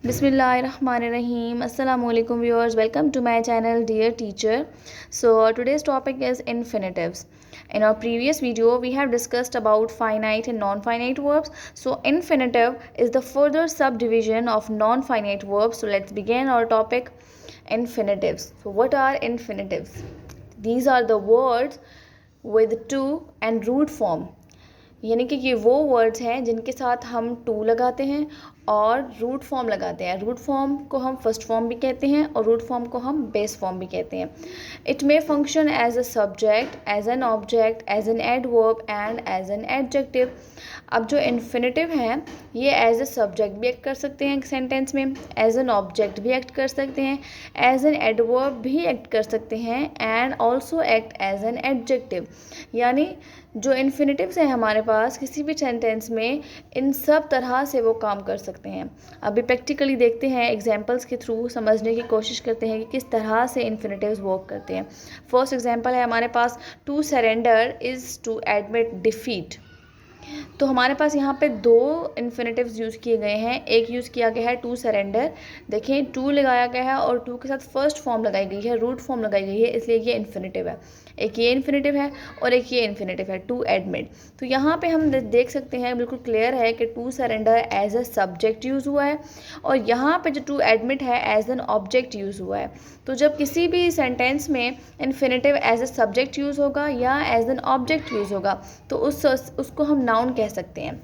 Bismillahirrahmanirrahim. Assalamu alaikum viewers. Welcome to my channel, dear teacher. So today's topic is infinitives. In our previous video, we have discussed about finite and non-finite verbs. So infinitive is the further subdivision of non-finite verbs. So let's begin our topic, infinitives. So what are infinitives? These are the words with to and root form. यानी कि ये वो words हैं जिनके साथ हम to लगाते हैं और रूट फॉर्म लगाते हैं। रूट फॉर्म को हम फर्स्ट फॉर्म भी कहते हैं और रूट फॉर्म को हम बेस फॉर्म भी कहते हैं। It may function as a subject, as an object, as an adverb and as an adjective. अब जो इन्फिनेटिव है ये एज अ सब्जेक्ट भी एक्ट कर सकते हैं सेंटेंस में, एज एन ऑब्जेक्ट भी एक्ट कर सकते हैं, एज एन एडवर्ब भी एक्ट कर सकते हैं and also act as an adjective. यानी जो इन्फिनेटिव्स हैं हमारे पास किसी भी सेंटेंस में, इन सब तरह से वो काम कर सकते हैं। अभी प्रैक्टिकली देखते हैं, एग्जांपल्स के थ्रू समझने की कोशिश करते हैं कि किस तरह से इन्फिनेटिव्स वर्क करते हैं। फर्स्ट एग्जांपल है हमारे पास, to surrender is to admit defeat. तो हमारे पास यहाँ पे दो इन्फिनेटिव्स यूज़ किए गए हैं। एक यूज़ किया गया है टू सरेंडर, देखिए टू लगाया गया है और टू के साथ फर्स्ट फॉर्म लगाई गई है, रूट फॉर्म लगाई गई है, इसलिए ये इन्फिनेटिव है। एक ये इन्फिनेटिव है और एक ये इन्फिनेटिव है टू एडमिट। तो यहाँ पे हम देख सकते हैं, बिल्कुल क्लियर है कि to surrender as a subject use हुआ है और यहाँ पे जो टू एडमिट है एज एन ऑब्जेक्ट यूज़ हुआ है। तो जब किसी भी सेंटेंस में infinitive as a subject use होगा या एज एन ऑब्जेक्ट यूज़ होगा तो उसको हम नाउन कह सकते हैं।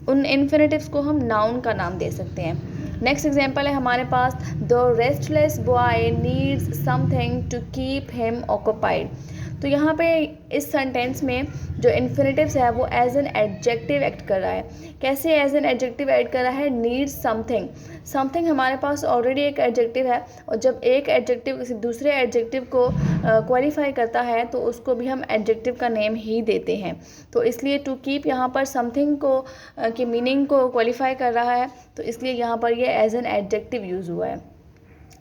उन इन्फिनेटिव्स को हम नाउन का नाम दे सकते हैं। नेक्स्ट एग्जांपल है हमारे पास, the restless boy needs something to keep him occupied. तो यहाँ पे इस सेंटेंस में जो इन्फिनेटिव्स है वो एज एन एडजेक्टिव एक्ट कर रहा है। कैसे एज एन एडजेक्टिव एक्ट कर रहा है? Needs something. समथिंग हमारे पास ऑलरेडी एक एडजेक्टिव है और जब एक एडजेक्टिव किसी दूसरे एडजेक्टिव को क्वालिफाई करता है तो उसको भी हम एडजेक्टिव का नेम ही देते हैं। तो इसलिए टू कीप यहाँ पर समथिंग को की मीनिंग को क्वालिफाई कर रहा है, तो इसलिए यहाँ पर ये एज एन एडजेक्टिव यूज़ हुआ है।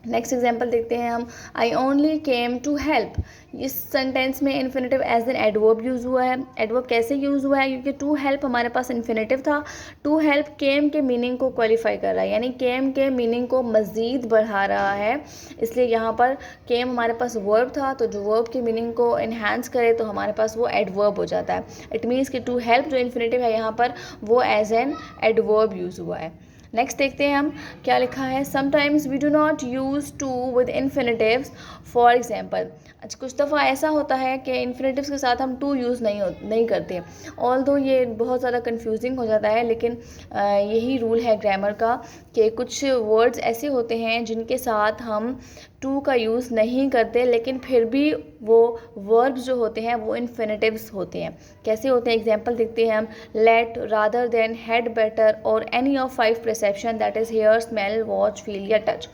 नेक्स्ट एग्जाम्पल देखते हैं हम, I only came to help. इस सेंटेंस में infinitive as an adverb use हुआ है। एडवर्ब कैसे यूज़ हुआ है? क्योंकि टू हेल्प हमारे पास इन्फिनेटिव था, टू हेल्प केम के मीनिंग को क्वालिफाई कर रहा है, यानी केम के मीनिंग को मज़ीद बढ़ा रहा है। इसलिए यहाँ पर केम हमारे पास वर्ब था, तो जो वर्ब की मीनिंग को इन्हांस करे तो हमारे पास वो एडवर्ब हो जाता है। इट मीन्स कि टू हेल्प जो इन्फिनेटिव है यहाँ पर वो एज एन एडवर्ब यूज़ हुआ है। नेक्स्ट देखते हैं हम क्या लिखा है, sometimes we do not use to with infinitives. For example, अच्छा कुछ दफ़ा ऐसा होता है कि इन्फिनेटिव्स के साथ हम टू यूज़ नहीं करते। ऑल्दो ये बहुत ज़्यादा कंफ्यूजिंग हो जाता है, लेकिन यही रूल है ग्रामर का कि कुछ वर्ड्स ऐसे होते हैं जिनके साथ हम टू का यूज़ नहीं करते, लेकिन फिर भी वो वर्ब्स जो होते हैं वो इन्फिनेटिव्स होते हैं। कैसे होते हैं? एग्जांपल देखते हैं हम, let, rather than, had better और any of 5 perception that is hear, smell, watch, feel या टच।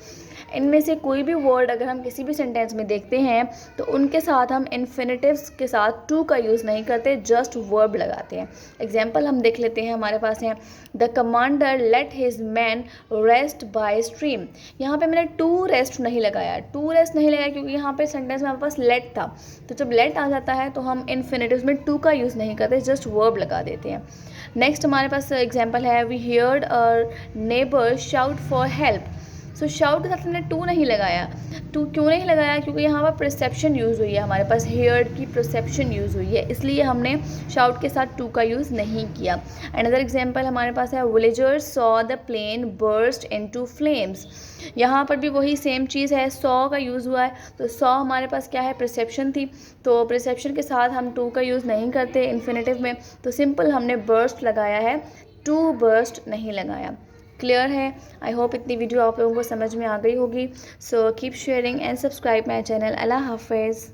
इनमें से कोई भी वर्ड अगर हम किसी भी सेंटेंस में देखते हैं तो उनके साथ हम इन्फिनेटिव्स के साथ टू का यूज़ नहीं करते, जस्ट वर्ब लगाते हैं। एग्जाम्पल हम देख लेते हैं, हमारे पास हैं, the commander let his man rest by stream. यहाँ पे मैंने टू रेस्ट नहीं लगाया, क्योंकि यहाँ पे सेंटेंस में हमारे पास लेट था। तो जब लेट आ जाता है तो हम इन्फिनेटिव्स में टू का यूज़ नहीं करते, जस्ट वर्ब लगा देते हैं। नेक्स्ट हमारे पास एग्जाम्पल है, we heard our neighbour shout for help. So shout के साथ हमने टू नहीं लगाया। टू क्यों नहीं लगाया? क्योंकि यहाँ पर परसेप्शन यूज़ हुई है, हमारे पास हेयर्ड की परसेप्शन यूज़ हुई है, इसलिए हमने शाउट के साथ टू का यूज़ नहीं किया। अनदर एग्जांपल हमारे पास है, villagers saw the plane burst into flames. यहाँ पर भी वही सेम चीज़ है, सॉ का यूज़ हुआ है, तो सॉ हमारे पास क्या है? परसेप्शन थी, तो परसेप्शन के साथ हम टू का यूज़ नहीं करते इन्फिनेटिव में, तो सिंपल हमने बर्स्ट लगाया है, टू बर्स्ट नहीं लगाया। क्लियर है? आई होप इतनी वीडियो आप लोगों को समझ में आ गई होगी। So keep sharing and subscribe my channel. अल्लाह हाफिज़।